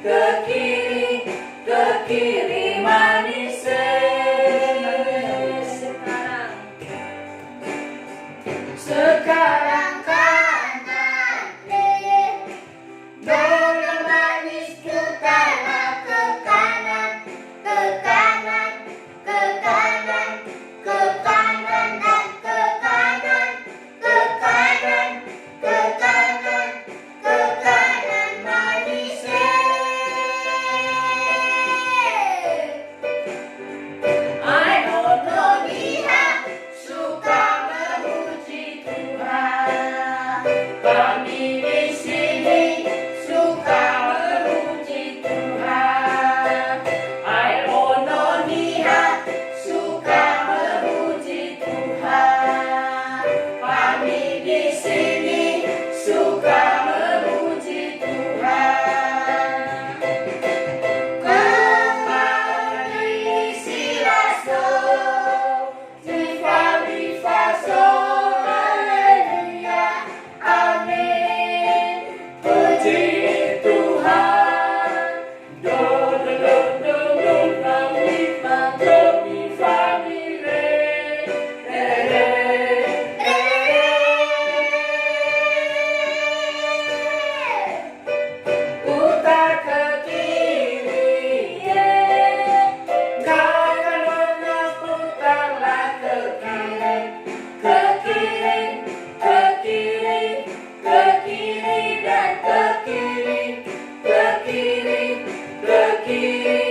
ke kiri manis sekarang kanan dona manis putarlah ke kanan ke kanan ke kanan ke kanan dan ke kanan ke kanan ke kanan ke kanan manis I don't know dia suka memuji Tuhan. Kami di sini suka memuji Tuhan. I don't know dia suka memuji Tuhan. Kami di sini suka memuji Tuhan. Kembali silaso, viva viva sol, haleluya, amin. Puji Tuhan, do do do do do kami kami family, putar ke kiri, kanan putarlah ke kiri, ke kiri, ke kiri, ke kiri dan ke kiri, ke kiri, ke kiri,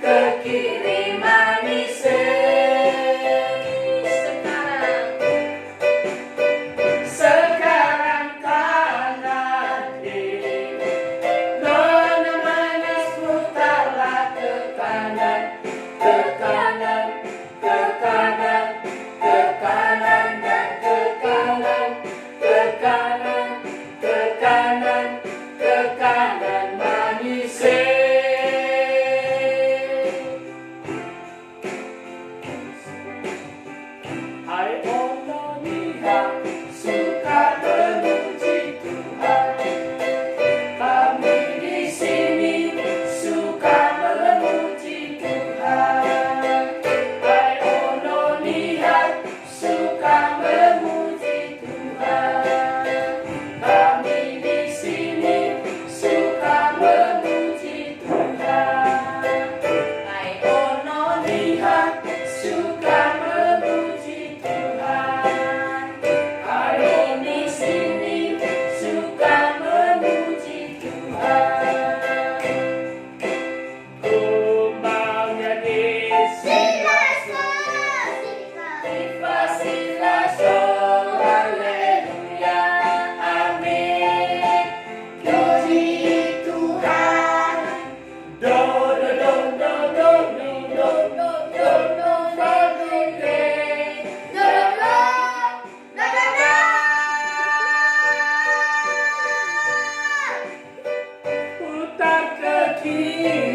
ke kiri manis sekarang kanan kiri. Nona manis putarlah ke kanan, ke kanan, ke kanan, ke kanan dan ke kanan, ke kanan, ke kanan, ke kanan manis. Hai ono dia suka memuji Tuhan. Kami di sini suka memuji Tuhan. Hai ono lihat suka memuji Tuhan. Kami di sini suka memuji Tuhan. Hai ono lihat suka memuji Tuhan. Kami di sini suka memuji Tuhan. Kumbangnya di silaso, viva silaso, haleluya, amin. Puji Tuhan, do do do do do do do do do family, do do do do do. Putar ke kiri.